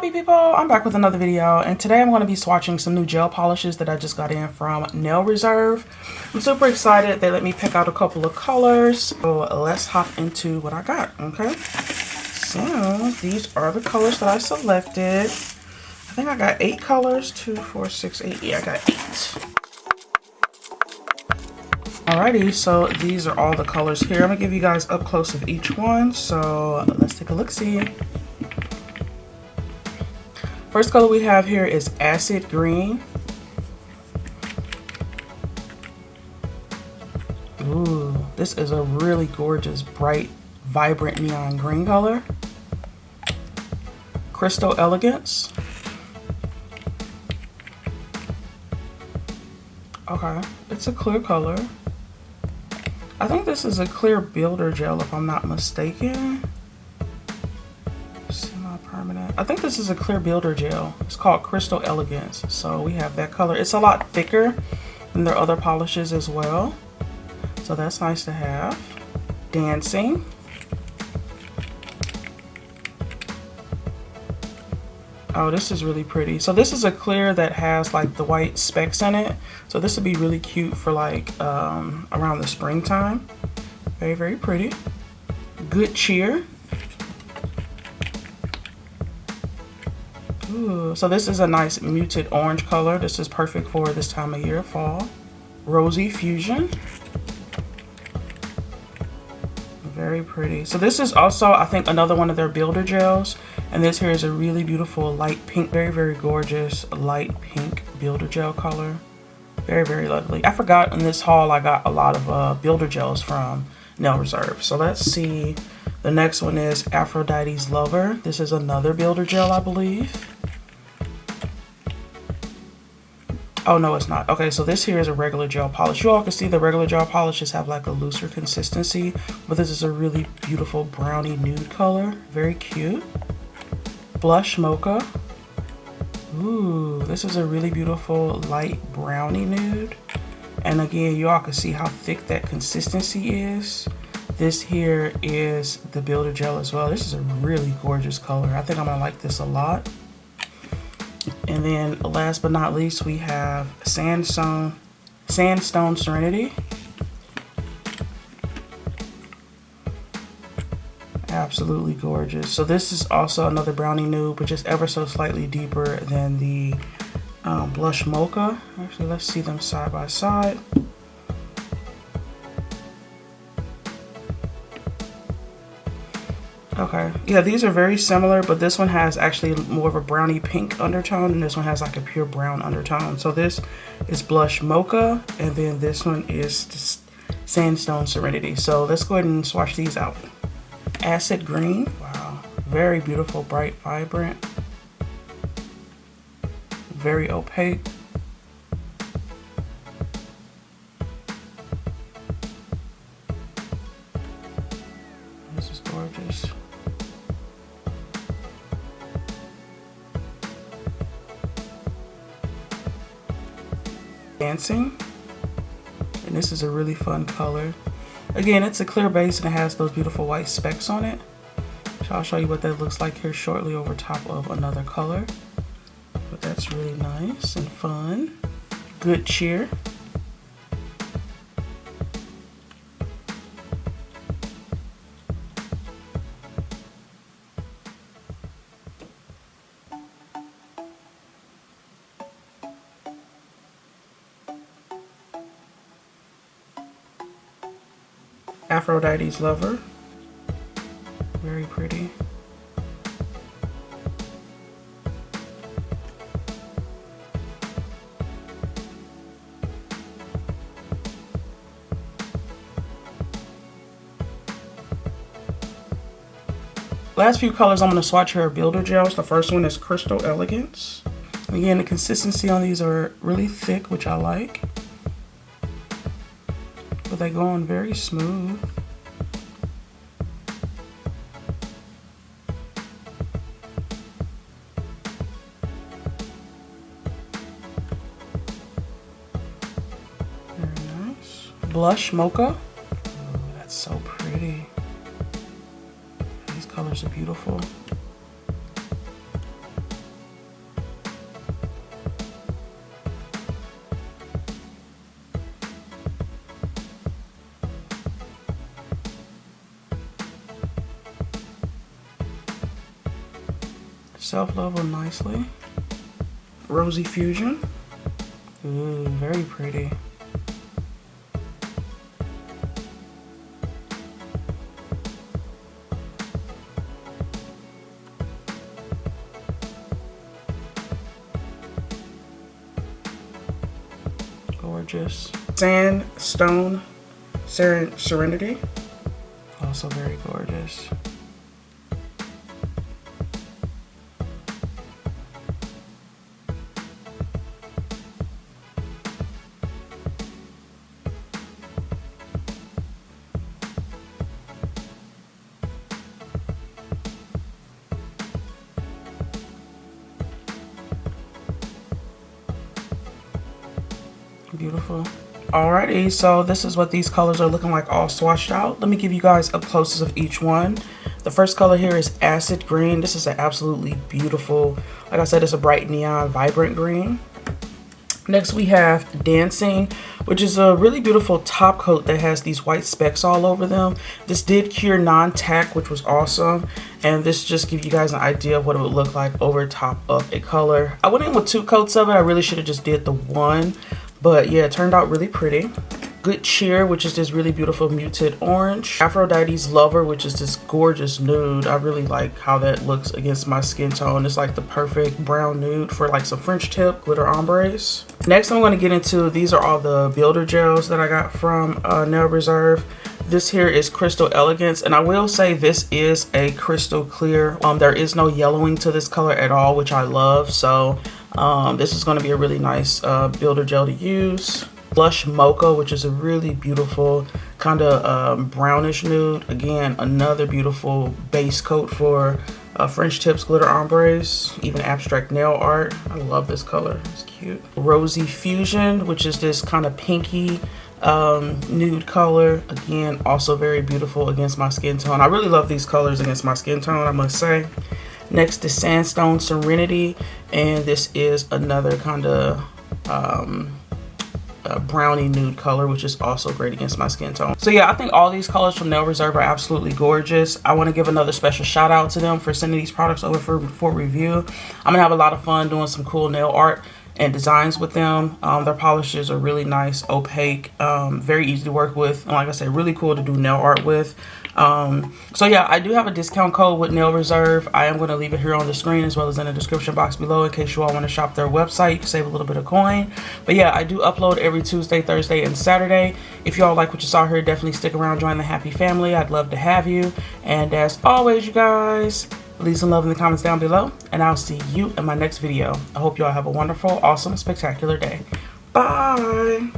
Happy people, I'm back with another video, and today I'm going to be swatching some new gel polishes that I just got in from Nail Reserve. I'm super excited. They let me pick out a couple of colors, so let's hop into what I got. Okay, so these are the colors that I selected. I think I got 8 colors. 2, 4, 6, 8. Yeah, I got 8. Alrighty, so these are all the colors here. I'm gonna give you guys up close of each one, so let's take a look-see. First color we have here is Acid Green. Ooh, this is a really gorgeous, bright, vibrant neon green color. Crystal Elegance. Okay, it's a clear color. I think this is a clear builder gel if I'm not mistaken. Semi-permanent. I think this is a clear builder gel. It's called Crystal Elegance. So we have that color. It's a lot thicker than their other polishes as well. So that's nice to have. Dancing. Oh, this is really pretty. So this is a clear that has like the white specks in it. So this would be really cute for like around the springtime. Very, very pretty. Good Cheer. Ooh, so this is a nice muted orange color. This is perfect for this time of year, fall. Rosy Fusion. Very pretty. So this is also, I think, another one of their builder gels. And this here is a really beautiful light pink, very, very gorgeous light pink builder gel color. Very, very lovely. I forgot in this haul I got a lot of builder gels from Nail Reserve. So let's see. The next one is Aphrodite's Lover. This is another builder gel, I believe. Oh, no, it's not. Okay, so this here is a regular gel polish. You all can see the regular gel polishes have like a looser consistency, but this is a really beautiful brownie nude color. Very cute. Blush Mocha. Ooh, this is a really beautiful light brownie nude. And again, you all can see how thick that consistency is. This here is the builder gel as well. This is a really gorgeous color. I think I'm gonna like this a lot. And then last but not least, we have Sandstone Serenity. Absolutely gorgeous. So this is also another brownie nude, but just ever so slightly deeper than the Blush Mocha. Actually, let's see them side by side. Okay, yeah, these are very similar, but this one has actually more of a brownie pink undertone, and this one has like a pure brown undertone. So this is Blush Mocha, and then this one is Sandstone Serenity. So let's go ahead and swatch these out. Acid Green. Wow, very beautiful, bright, vibrant, very opaque. This is gorgeous. Dancing, and this is a really fun color. Again, it's a clear base and it has those beautiful white specks on it. So I'll show you what that looks like here shortly over top of another color. But that's really nice and fun. Good Cheer. Aphrodite's Lover. Very pretty. Last few colors I'm going to swatch here are builder gels. The first one is Crystal Elegance. Again, the consistency on these are really thick, which I like. But they go on very smooth. Very nice. Blush Mocha. Ooh, that's so pretty. These colors are beautiful. Self-level nicely. Rosy Fusion. Ooh, very pretty. Gorgeous. Sandstone Serenity. Also very gorgeous. Beautiful. Alrighty, so this is what these colors are looking like all swatched out. Let me give you guys up closes of each one. The first color here is Acid Green. This is an absolutely beautiful, like I said, it's a bright neon, vibrant green. Next we have Dancing, which is a really beautiful top coat that has these white specks all over them. This did cure non-tack, which was awesome. And this just gives you guys an idea of what it would look like over top of a color. I went in with 2 coats of it. I really should have just did the one. But yeah, it turned out really pretty. Good Cheer, which is this really beautiful muted orange. Aphrodite's Lover, which is this gorgeous nude. I really like how that looks against my skin tone. It's like the perfect brown nude for like some French tip glitter ombres. Next, I'm going to get into, these are all the builder gels that I got from Nail Reserve. This here is Crystal Elegance, and I will say this is a crystal clear. There is no yellowing to this color at all, which I love. So this is going to be a really nice builder gel to use. Blush Mocha, which is a really beautiful kind of brownish nude. Again, another beautiful base coat for French tips glitter ombres, even abstract nail art. I love this color, it's cute. Rosy Fusion, which is this kind of pinky nude color. Again, also very beautiful against my skin tone. I really love these colors against my skin tone, I must say. Next is Sandstone Serenity, and this is another kind of brownie nude color, which is also great against my skin tone. So yeah, I think all these colors from Nail Reserve are absolutely gorgeous. I want to give another special shout out to them for sending these products over for review. I'm gonna have a lot of fun doing some cool nail art and designs with them. Their polishes are really nice, opaque, very easy to work with, and like I said, really cool to do nail art with. So yeah, I do have a discount code with Nail Reserve. I am going to leave it here on the screen as well as in the description box below in case you all want to shop their website. You can save a little bit of coin. But yeah, I do upload every Tuesday, Thursday, and Saturday. If y'all like what you saw here, definitely stick around, join the happy family. I'd love to have you. And as always, you guys, leave some love in the comments down below, and I'll see you in my next video. I hope y'all have a wonderful, awesome, spectacular day. Bye!